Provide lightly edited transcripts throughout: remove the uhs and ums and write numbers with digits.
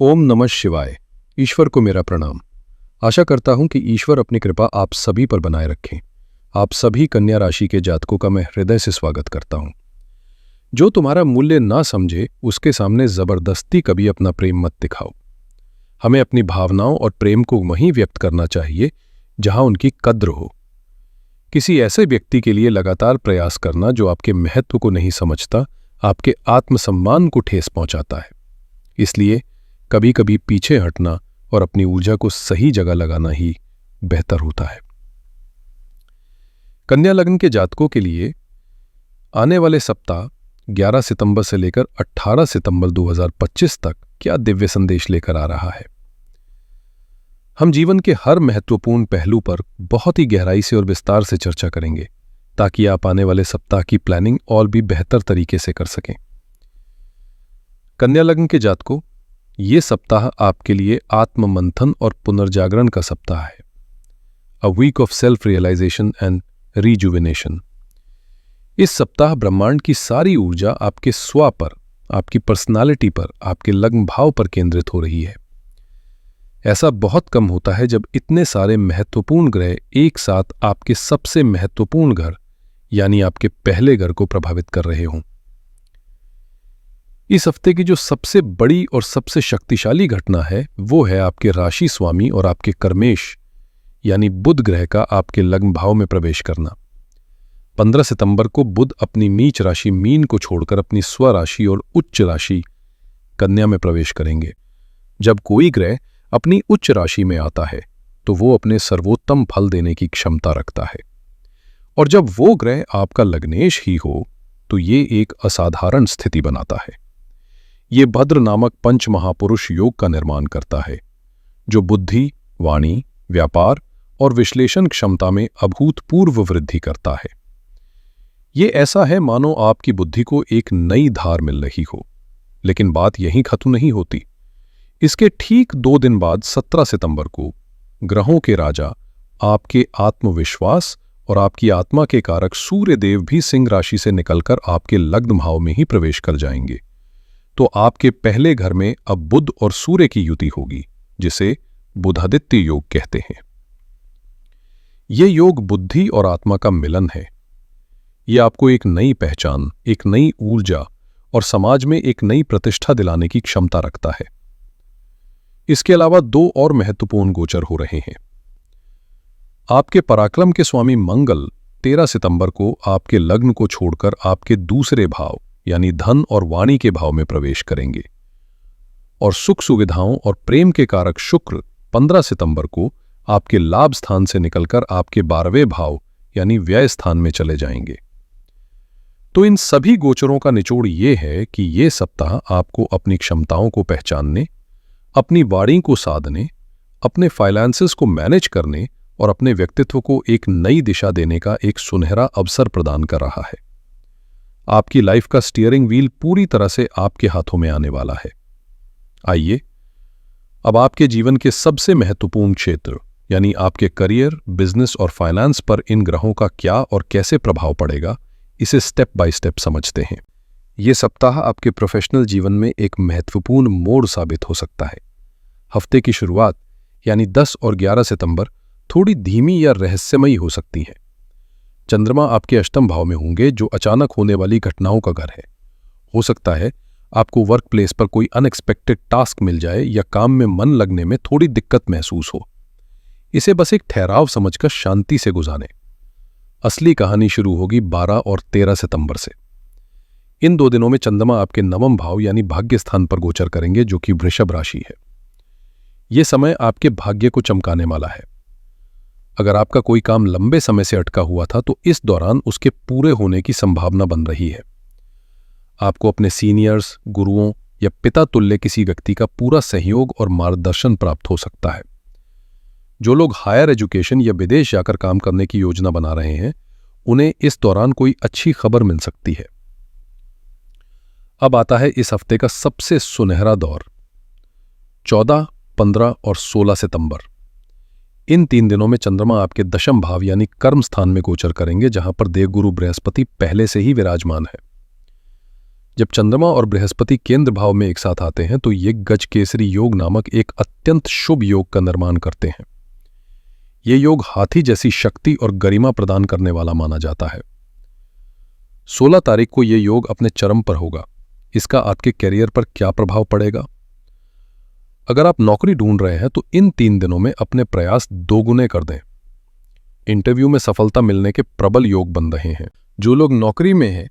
ओम नमः शिवाय। ईश्वर को मेरा प्रणाम। आशा करता हूं कि ईश्वर अपनी कृपा आप सभी पर बनाए रखें। आप सभी कन्या राशि के जातकों का मैं हृदय से स्वागत करता हूं। जो तुम्हारा मूल्य ना समझे उसके सामने जबरदस्ती कभी अपना प्रेम मत दिखाओ। हमें अपनी भावनाओं और प्रेम को वहीं व्यक्त करना चाहिए जहां उनकी कद्र हो। किसी ऐसे व्यक्ति के लिए लगातार प्रयास करना जो आपके महत्व को नहीं समझता, आपके आत्मसम्मान को ठेस पहुंचाता है। इसलिए कभी कभी पीछे हटना और अपनी ऊर्जा को सही जगह लगाना ही बेहतर होता है। कन्या लग्न के जातकों के लिए आने वाले सप्ताह 11 सितंबर से लेकर 18 सितंबर 2025 तक क्या दिव्य संदेश लेकर आ रहा है। हम जीवन के हर महत्वपूर्ण पहलू पर बहुत ही गहराई से और विस्तार से चर्चा करेंगे ताकि आप आने वाले सप्ताह की प्लानिंग और भी बेहतर तरीके से कर सकें। कन्या लग्न के जातकों, ये सप्ताह आपके लिए आत्म मंथन और पुनर्जागरण का सप्ताह है। A week of self realization and rejuvenation. इस सप्ताह ब्रह्मांड की सारी ऊर्जा आपके स्व पर, आपकी पर्सनालिटी पर, आपके लग्न भाव पर केंद्रित हो रही है। ऐसा बहुत कम होता है जब इतने सारे महत्वपूर्ण ग्रह एक साथ आपके सबसे महत्वपूर्ण घर यानी आपके पहले घर को प्रभावित कर रहे हों। इस हफ्ते की जो सबसे बड़ी और सबसे शक्तिशाली घटना है वो है आपके राशि स्वामी और आपके कर्मेश यानी बुध ग्रह का आपके लग्न भाव में प्रवेश करना। 15 सितंबर को बुध अपनी नीच राशि मीन को छोड़कर अपनी स्व राशि और उच्च राशि कन्या में प्रवेश करेंगे। जब कोई ग्रह अपनी उच्च राशि में आता है तो वो अपने सर्वोत्तम फल देने की क्षमता रखता है, और जब वो ग्रह आपका लग्नेश ही हो तो ये एक असाधारण स्थिति बनाता है। ये भद्र नामक पंच महापुरुष योग का निर्माण करता है जो बुद्धि, वाणी, व्यापार और विश्लेषण क्षमता में अभूतपूर्व वृद्धि करता है। ये ऐसा है मानो आपकी बुद्धि को एक नई धार मिल रही हो। लेकिन बात यहीं खत्म नहीं होती। इसके ठीक 2 दिन बाद 17 सितंबर को ग्रहों के राजा, आपके आत्मविश्वास और आपकी आत्मा के कारक सूर्य देव भी सिंह राशि से निकलकर आपके लग्न भाव में ही प्रवेश कर जाएंगे। तो आपके पहले घर में अब बुध और सूर्य की युति होगी जिसे बुधादित्य योग कहते हैं। यह योग बुद्धि और आत्मा का मिलन है। यह आपको एक नई पहचान, एक नई ऊर्जा और समाज में एक नई प्रतिष्ठा दिलाने की क्षमता रखता है। इसके अलावा 2 और महत्वपूर्ण गोचर हो रहे हैं। आपके पराक्रम के स्वामी मंगल 13 सितंबर को आपके लग्न को छोड़कर आपके दूसरे भाव यानी धन और वाणी के भाव में प्रवेश करेंगे, और सुख सुविधाओं और प्रेम के कारक शुक्र 15 सितंबर को आपके लाभ स्थान से निकलकर आपके 12वें भाव यानी व्यय स्थान में चले जाएंगे। तो इन सभी गोचरों का निचोड़ ये है कि ये सप्ताह आपको अपनी क्षमताओं को पहचानने, अपनी वाणी को साधने, अपने फाइनेंसेस को मैनेज करने और अपने व्यक्तित्व को एक नई दिशा देने का एक सुनहरा अवसर प्रदान कर रहा है। आपकी लाइफ का स्टीयरिंग व्हील पूरी तरह से आपके हाथों में आने वाला है। आइए अब आपके जीवन के सबसे महत्वपूर्ण क्षेत्र यानी आपके करियर, बिजनेस और फाइनेंस पर इन ग्रहों का क्या और कैसे प्रभाव पड़ेगा, इसे स्टेप बाय स्टेप समझते हैं। यह सप्ताह आपके प्रोफेशनल जीवन में एक महत्वपूर्ण मोड़ साबित हो सकता है। हफ्ते की शुरुआत यानी 10 और 11 सितंबर थोड़ी धीमी या रहस्यमयी हो सकती है। चंद्रमा आपके अष्टम भाव में होंगे जो अचानक होने वाली घटनाओं का घर है। हो सकता है आपको वर्क प्लेस पर कोई अनएक्सपेक्टेड टास्क मिल जाए या काम में मन लगने में थोड़ी दिक्कत महसूस हो। इसे बस एक ठहराव समझकर शांति से गुजारें। असली कहानी शुरू होगी 12 और 13 सितंबर से। इन 2 दिनों में चंद्रमा आपके नवम भाव यानी भाग्य स्थान पर गोचर करेंगे जो कि वृषभ राशि है। यह समय आपके भाग्य को चमकाने वाला है। अगर आपका कोई काम लंबे समय से अटका हुआ था तो इस दौरान उसके पूरे होने की संभावना बन रही है। आपको अपने सीनियर्स, गुरुओं या पिता तुल्य किसी व्यक्ति का पूरा सहयोग और मार्गदर्शन प्राप्त हो सकता है। जो लोग हायर एजुकेशन या विदेश जाकर काम करने की योजना बना रहे हैं उन्हें इस दौरान कोई अच्छी खबर मिल सकती है। अब आता है इस हफ्ते का सबसे सुनहरा दौर 14, 15 और 16 सितंबर। इन 3 दिनों में चंद्रमा आपके दशम भाव यानी कर्म स्थान में गोचर करेंगे जहां पर देवगुरु बृहस्पति पहले से ही विराजमान है। जब चंद्रमा और बृहस्पति केंद्र भाव में एक साथ आते हैं तो ये गजकेसरी योग नामक एक अत्यंत शुभ योग का निर्माण करते हैं। ये योग हाथी जैसी शक्ति और गरिमा प्रदान करने वाला माना जाता है। 16 तारीख को ये योग अपने चरम पर होगा। इसका आपके कैरियर पर क्या प्रभाव पड़ेगा? अगर आप नौकरी ढूंढ रहे हैं तो इन 3 दिनों में अपने प्रयास दोगुने कर दें। इंटरव्यू में सफलता मिलने के प्रबल योग बन रहे हैं। जो लोग नौकरी में हैं,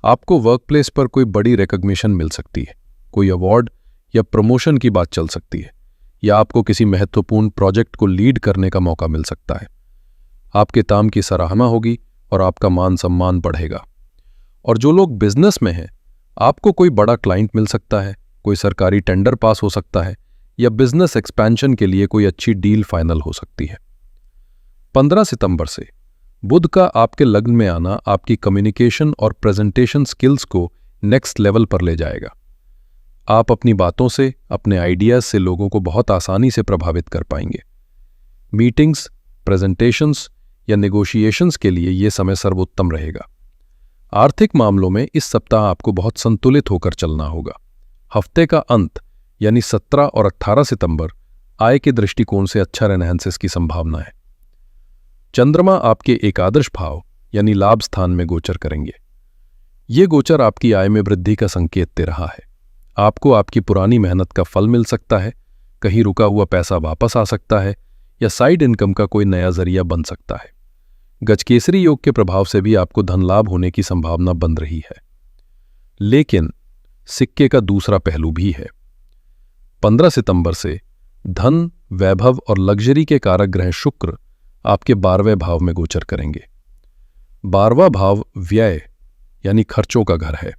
आपको वर्क प्लेस पर कोई बड़ी रिकॉग्निशन मिल सकती है, कोई अवार्ड या प्रमोशन की बात चल सकती है, या आपको किसी महत्वपूर्ण प्रोजेक्ट को लीड करने का मौका मिल सकता है। आपके काम की सराहना होगी और आपका मान सम्मान बढ़ेगा। और जो लोग बिजनेस में हैं, आपको कोई बड़ा क्लाइंट मिल सकता है, कोई सरकारी टेंडर पास हो सकता है, या बिजनेस एक्सपेंशन के लिए कोई अच्छी डील फाइनल हो सकती है। 15 सितंबर से बुध का आपके लग्न में आना आपकी कम्युनिकेशन और प्रेजेंटेशन स्किल्स को नेक्स्ट लेवल पर ले जाएगा। आप अपनी बातों से, अपने आइडियाज से लोगों को बहुत आसानी से प्रभावित कर पाएंगे। मीटिंग्स, प्रेजेंटेशंस या नेगोशिएशंस के लिए यह समय सर्वोत्तम रहेगा। आर्थिक मामलों में इस सप्ताह आपको बहुत संतुलित होकर चलना होगा। हफ्ते का अंत यानी 17 और 18 सितंबर आय के दृष्टिकोण से अच्छा रेनहांसेस की संभावना है। चंद्रमा आपके एकादश भाव यानी लाभ स्थान में गोचर करेंगे। ये गोचर आपकी आय में वृद्धि का संकेत दे रहा है। आपको आपकी पुरानी मेहनत का फल मिल सकता है, कहीं रुका हुआ पैसा वापस आ सकता है, या साइड इनकम का कोई नया जरिया बन सकता है। गजकेसरी योग के प्रभाव से भी आपको धन लाभ होने की संभावना बन रही है। लेकिन सिक्के का दूसरा पहलू भी है। 15 सितंबर से धन, वैभव और लग्जरी के कारक ग्रह शुक्र आपके 12वें भाव में गोचर करेंगे। 12वां भाव व्यय यानी खर्चों का घर है।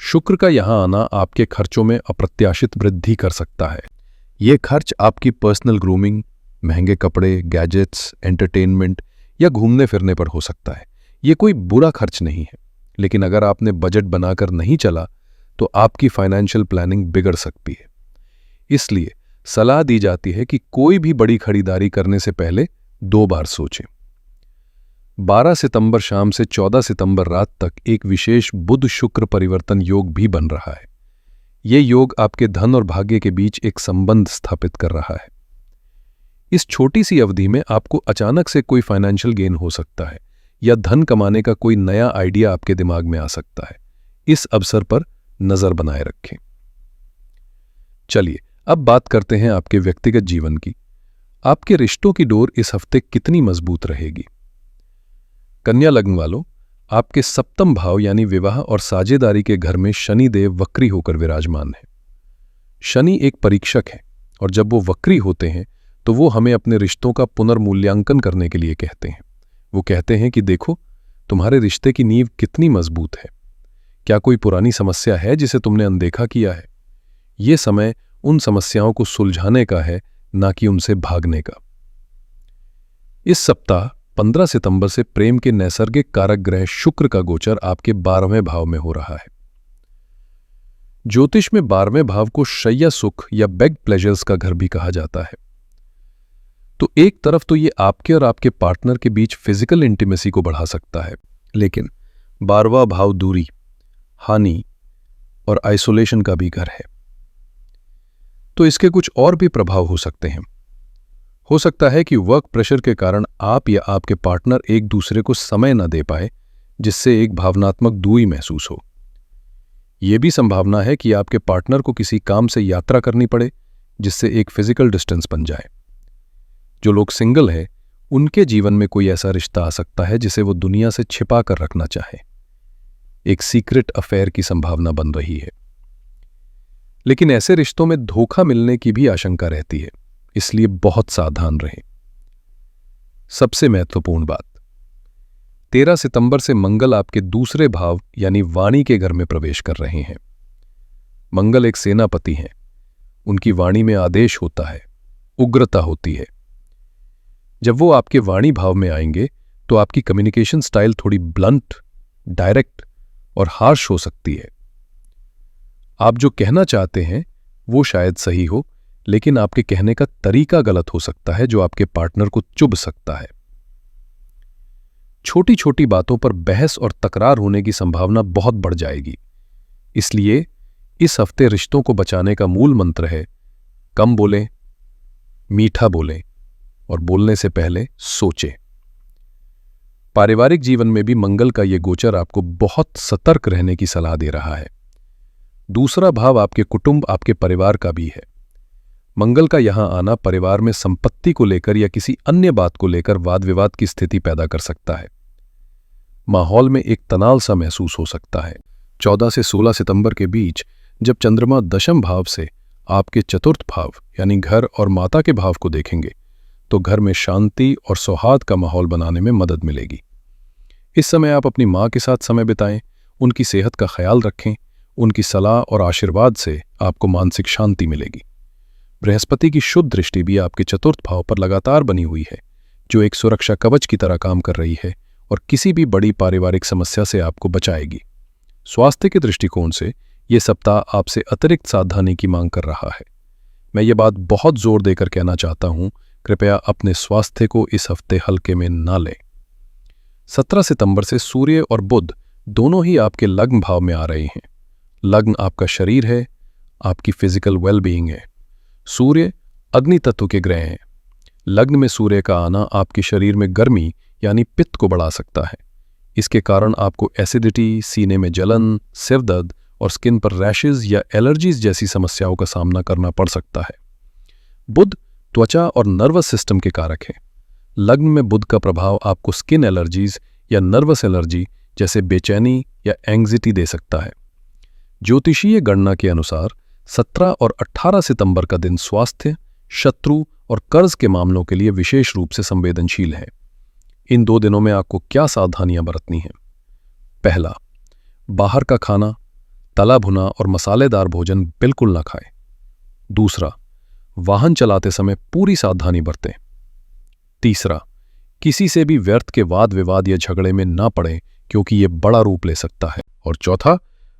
शुक्र का यहां आना आपके खर्चों में अप्रत्याशित वृद्धि कर सकता है। ये खर्च आपकी पर्सनल ग्रूमिंग, महंगे कपड़े, गैजेट्स, एंटरटेनमेंट या घूमने फिरने पर हो सकता है। ये कोई बुरा खर्च नहीं है, लेकिन अगर आपने बजट बनाकर नहीं चला तो आपकी फाइनेंशियल प्लानिंग बिगड़ सकती है। इसलिए सलाह दी जाती है कि कोई भी बड़ी खरीदारी करने से पहले 2 बार सोचें। 12 सितंबर शाम से 14 सितंबर रात तक एक विशेष बुध शुक्र परिवर्तन योग भी बन रहा है। यह योग आपके धन और भाग्य के बीच एक संबंध स्थापित कर रहा है। इस छोटी सी अवधि में आपको अचानक से कोई फाइनेंशियल गेन हो सकता है, या धन कमाने का कोई नया आइडिया आपके दिमाग में आ सकता है। इस अवसर पर नजर बनाए रखें। चलिए अब बात करते हैं आपके व्यक्तिगत जीवन की। आपके रिश्तों की डोर इस हफ्ते कितनी मजबूत रहेगी? कन्या लग्न वालों, आपके 7वें भाव यानी विवाह और साझेदारी के घर में शनि देव वक्री होकर विराजमान है। शनि एक परीक्षक है, और जब वो वक्री होते हैं तो वो हमें अपने रिश्तों का पुनर्मूल्यांकन करने के लिए कहते हैं। वो कहते हैं कि देखो, तुम्हारे रिश्ते की नींव कितनी मजबूत है। क्या कोई पुरानी समस्या है जिसे तुमने अनदेखा किया है? ये समय उन समस्याओं को सुलझाने का है, ना कि उनसे भागने का। इस सप्ताह 15 सितंबर से प्रेम के नैसर्गिक कारक ग्रह शुक्र का गोचर आपके 12वें भाव में हो रहा है। ज्योतिष में 12वें भाव को शय्या सुख या बेग प्लेजर्स का घर भी कहा जाता है। तो एक तरफ तो ये आपके और आपके पार्टनर के बीच फिजिकल इंटीमेसी को बढ़ा सकता है, लेकिन 12वां भाव दूरी, हानि और आइसोलेशन का भी घर है। तो इसके कुछ और भी प्रभाव हो सकते हैं। हो सकता है कि वर्क प्रेशर के कारण आप या आपके पार्टनर एक दूसरे को समय न दे पाए, जिससे एक भावनात्मक दूरी महसूस हो। यह भी संभावना है कि आपके पार्टनर को किसी काम से यात्रा करनी पड़े, जिससे एक फिजिकल डिस्टेंस बन जाए। जो लोग सिंगल हैं, उनके जीवन में कोई ऐसा रिश्ता आ सकता है जिसे वो दुनिया से छिपा कर रखना चाहे। एक सीक्रेट अफेयर की संभावना बन रही है। लेकिन ऐसे रिश्तों में धोखा मिलने की भी आशंका रहती है, इसलिए बहुत सावधान रहें। सबसे महत्वपूर्ण बात, 13 सितंबर से मंगल आपके दूसरे भाव यानी वाणी के घर में प्रवेश कर रहे हैं। मंगल एक सेनापति हैं। उनकी वाणी में आदेश होता है, उग्रता होती है। जब वो आपके वाणी भाव में आएंगे तो आपकी कम्युनिकेशन स्टाइल थोड़ी ब्लंट, डायरेक्ट और हार्श हो सकती है। आप जो कहना चाहते हैं वो शायद सही हो, लेकिन आपके कहने का तरीका गलत हो सकता है, जो आपके पार्टनर को चुभ सकता है। छोटी छोटी बातों पर बहस और तकरार होने की संभावना बहुत बढ़ जाएगी। इसलिए इस हफ्ते रिश्तों को बचाने का मूल मंत्र है कम बोलें, मीठा बोलें और बोलने से पहले सोचें। पारिवारिक जीवन में भी मंगल का ये गोचर आपको बहुत सतर्क रहने की सलाह दे रहा है। दूसरा भाव आपके कुटुंब, आपके परिवार का भी है। मंगल का यहां आना परिवार में संपत्ति को लेकर या किसी अन्य बात को लेकर वाद विवाद की स्थिति पैदा कर सकता है। माहौल में एक तनाव सा महसूस हो सकता है। 14 से 16 सितंबर के बीच जब चंद्रमा दशम भाव से आपके चतुर्थ भाव यानी घर और माता के भाव को देखेंगे तो घर में शांति और सौहार्द का माहौल बनाने में मदद मिलेगी। इस समय आप अपनी मां के साथ समय बिताएं, उनकी सेहत का ख्याल रखें। उनकी सलाह और आशीर्वाद से आपको मानसिक शांति मिलेगी। बृहस्पति की शुभ दृष्टि भी आपके चतुर्थ भाव पर लगातार बनी हुई है, जो एक सुरक्षा कवच की तरह काम कर रही है और किसी भी बड़ी पारिवारिक समस्या से आपको बचाएगी। स्वास्थ्य के दृष्टिकोण से ये सप्ताह आपसे अतिरिक्त सावधानी की मांग कर रहा है। मैं ये बात बहुत जोर देकर कहना चाहता हूं, कृपया अपने स्वास्थ्य को इस हफ्ते हल्के में ना लें। 17 सितंबर से सूर्य और बुध दोनों ही आपके लग्न भाव में आ रहे हैं। लग्न आपका शरीर है, आपकी फिजिकल वेलबीइंग है। सूर्य अग्नि तत्व के ग्रह हैं। लग्न में सूर्य का आना आपके शरीर में गर्मी यानी पित्त को बढ़ा सकता है। इसके कारण आपको एसिडिटी, सीने में जलन, सिर दर्द और स्किन पर रैशेज या एलर्जीज जैसी समस्याओं का सामना करना पड़ सकता है। बुध त्वचा और नर्वस सिस्टम के कारक हैं। लग्न में बुध का प्रभाव आपको स्किन एलर्जीज या नर्वस एलर्जी जैसे बेचैनी या एंग्जाइटी दे सकता है। ज्योतिषीय गणना के अनुसार 17 और 18 सितंबर का दिन स्वास्थ्य, शत्रु और कर्ज के मामलों के लिए विशेष रूप से संवेदनशील है। इन 2 दिनों में आपको क्या सावधानियां बरतनी हैं? पहला, बाहर का खाना, तला भुना और मसालेदार भोजन बिल्कुल न खाएं। दूसरा, वाहन चलाते समय पूरी सावधानी बरतें। तीसरा, किसी से भी व्यर्थ के वाद विवाद या झगड़े में ना पड़ें क्योंकि ये बड़ा रूप ले सकता है। और चौथा,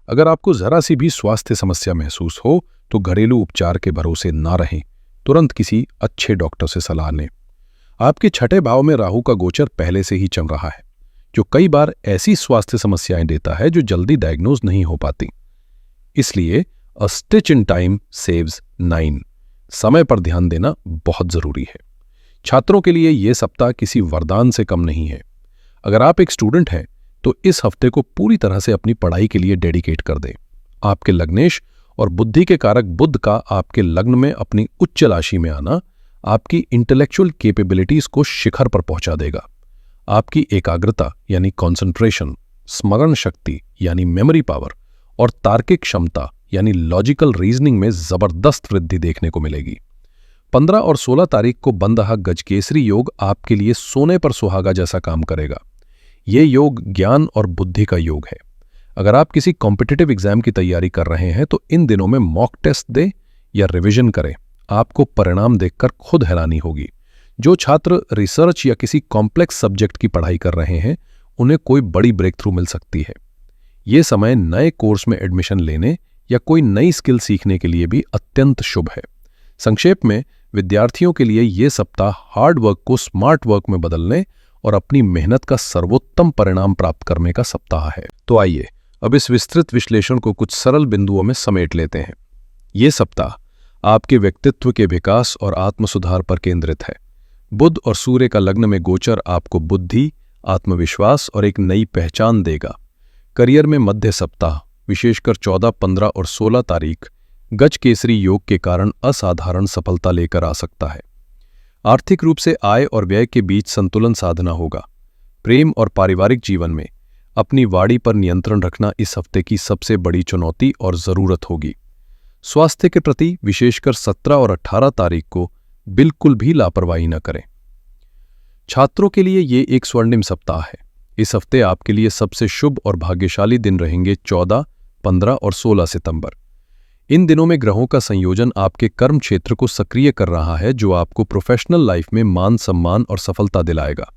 अगर आपको जरा सी भी स्वास्थ्य समस्या महसूस हो तो घरेलू उपचार के भरोसे ना रहें, तुरंत किसी अच्छे डॉक्टर से सलाह लें। आपके छठे भाव में राहु का गोचर पहले से ही चल रहा है, जो कई बार ऐसी स्वास्थ्य समस्याएं देता है जो जल्दी डायग्नोज नहीं हो पाती। इसलिए अ स्टिच इन टाइम सेव्स 9। समय पर ध्यान देना बहुत जरूरी है। छात्रों के लिए यह सप्ताह किसी वरदान से कम नहीं है। अगर आप एक स्टूडेंट हैं तो इस हफ्ते को पूरी तरह से अपनी पढ़ाई के लिए डेडिकेट कर दें। आपके लग्नेश और बुद्धि के कारक बुध का आपके लग्न में अपनी उच्च राशि में आना आपकी इंटेलेक्चुअल कैपेबिलिटीज को शिखर पर पहुंचा देगा। आपकी एकाग्रता यानी कंसंट्रेशन, स्मरण शक्ति यानी मेमोरी पावर और तार्किक क्षमता यानी लॉजिकल रीजनिंग में जबरदस्त वृद्धि देखने को मिलेगी। 15 और 16 तारीख को बन रहा गजकेसरी योग आपके लिए सोने पर सुहागा जैसा काम करेगा। ये योग ज्ञान और बुद्धि का योग है। अगर आप किसी कॉम्पिटिटिव एग्जाम की तैयारी कर रहे हैं तो इन दिनों में मॉक टेस्ट दें या रिवीजन करें। आपको परिणाम देखकर खुद हैरानी होगी। जो छात्र रिसर्च या किसी कॉम्प्लेक्स सब्जेक्ट की पढ़ाई कर रहे हैं उन्हें कोई बड़ी ब्रेक थ्रू मिल सकती है। ये समय नए कोर्स में एडमिशन लेने या कोई नई स्किल सीखने के लिए भी अत्यंत शुभ है। संक्षेप में, विद्यार्थियों के लिए ये सप्ताह हार्ड वर्क को स्मार्ट वर्क में बदलने और अपनी मेहनत का सर्वोत्तम परिणाम प्राप्त करने का सप्ताह है। तो आइए अब इस विस्तृत विश्लेषण को कुछ सरल बिंदुओं में समेट लेते हैं। ये सप्ताह आपके व्यक्तित्व के विकास और आत्मसुधार पर केंद्रित है। बुध और सूर्य का लग्न में गोचर आपको बुद्धि, आत्मविश्वास और एक नई पहचान देगा। करियर में मध्य सप्ताह, विशेषकर 14, 15 और 16 तारीख गज केसरी योग के कारण असाधारण सफलता लेकर आ सकता है। आर्थिक रूप से आय और व्यय के बीच संतुलन साधना होगा। प्रेम और पारिवारिक जीवन में अपनी वाणी पर नियंत्रण रखना इस हफ्ते की सबसे बड़ी चुनौती और जरूरत होगी। स्वास्थ्य के प्रति विशेषकर 17 और 18 तारीख को बिल्कुल भी लापरवाही न करें। छात्रों के लिए ये एक स्वर्णिम सप्ताह है। इस हफ्ते आपके लिए सबसे शुभ और भाग्यशाली दिन रहेंगे 14, 15 और 16 सितंबर। इन दिनों में ग्रहों का संयोजन आपके कर्म क्षेत्र को सक्रिय कर रहा है, जो आपको प्रोफेशनल लाइफ में मान सम्मान और सफलता दिलाएगा।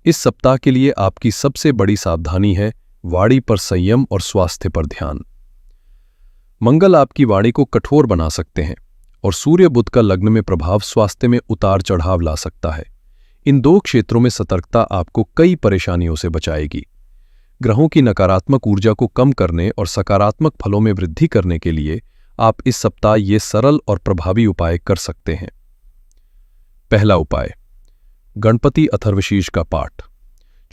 इस सप्ताह के लिए आपकी सबसे बड़ी सावधानी है वाणी पर संयम और स्वास्थ्य पर ध्यान। मंगल आपकी वाणी को कठोर बना सकते हैं और सूर्य बुध का लग्न में प्रभाव स्वास्थ्य में उतार चढ़ाव ला सकता है। इन 2 क्षेत्रों में सतर्कता आपको कई परेशानियों से बचाएगी। ग्रहों की नकारात्मक ऊर्जा को कम करने और सकारात्मक फलों में वृद्धि करने के लिए आप इस सप्ताह ये सरल और प्रभावी उपाय कर सकते हैं। पहला उपाय, गणपति अथर्वशीर्ष का पाठ।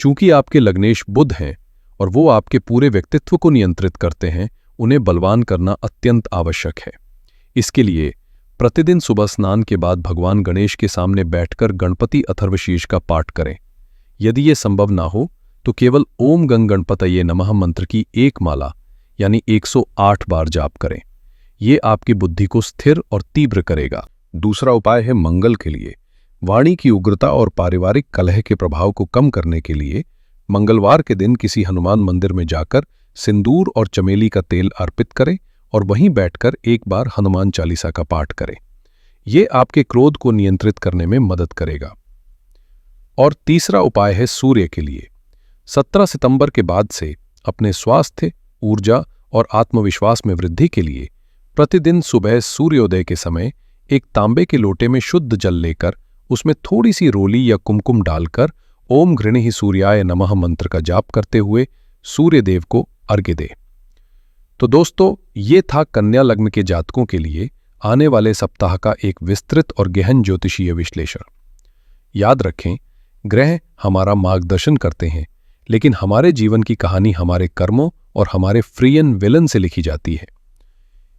चूंकि आपके लग्नेश बुध हैं और वो आपके पूरे व्यक्तित्व को नियंत्रित करते हैं, उन्हें बलवान करना अत्यंत आवश्यक है। इसके लिए प्रतिदिन सुबह स्नान के बाद भगवान गणेश के सामने बैठकर गणपति अथर्वशीर्ष का पाठ करें। यदि ये संभव ना हो तो केवल ओम गं गणपतये नमः मंत्र की एक माला यानी 108 बार जाप करें। ये आपकी बुद्धि को स्थिर और तीव्र करेगा। दूसरा उपाय है मंगल के लिए। वाणी की उग्रता और पारिवारिक कलह के प्रभाव को कम करने के लिए मंगलवार के दिन किसी हनुमान मंदिर में जाकर सिंदूर और चमेली का तेल अर्पित करें और वहीं बैठकर एक बार हनुमान चालीसा का पाठ करें। ये आपके क्रोध को नियंत्रित करने में मदद करेगा। और तीसरा उपाय है सूर्य के लिए। 17 सितंबर के बाद से अपने स्वास्थ्य, ऊर्जा और आत्मविश्वास में वृद्धि के लिए प्रतिदिन सुबह सूर्योदय के समय एक तांबे के लोटे में शुद्ध जल लेकर उसमें थोड़ी सी रोली या कुमकुम डालकर ओम घृणिः सूर्याय नमः मंत्र का जाप करते हुए सूर्यदेव को अर्घ्य दें। तो दोस्तों, ये था कन्या लग्न के जातकों के लिए आने वाले सप्ताह का एक विस्तृत और गहन ज्योतिषीय विश्लेषण। याद रखें, ग्रह हमारा मार्गदर्शन करते हैं, लेकिन हमारे जीवन की कहानी हमारे कर्मों और हमारे फ्री एंड विलन से लिखी जाती है।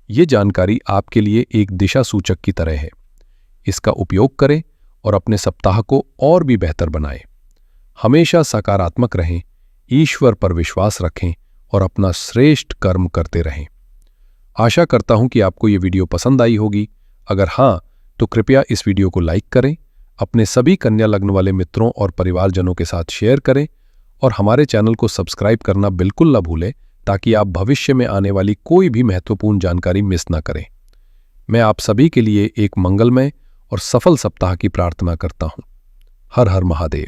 ये जानकारी आपके लिए एक दिशा सूचक की तरह है। इसका उपयोग करें और अपने सप्ताह को और भी बेहतर बनाएं। हमेशा सकारात्मक रहें, ईश्वर पर विश्वास रखें और अपना श्रेष्ठ कर्म करते रहें। आशा करता हूं कि आपको ये वीडियो पसंद आई होगी। अगर हाँ, तो कृपया इस वीडियो को लाइक करें, अपने सभी कन्या लग्न वाले मित्रों और परिवारजनों के साथ शेयर करें और हमारे चैनल को सब्सक्राइब करना बिल्कुल न भूलें, ताकि आप भविष्य में आने वाली कोई भी महत्वपूर्ण जानकारी मिस न करें। मैं आप सभी के लिए एक मंगलमय और सफल सप्ताह की प्रार्थना करता हूं। हर हर महादेव।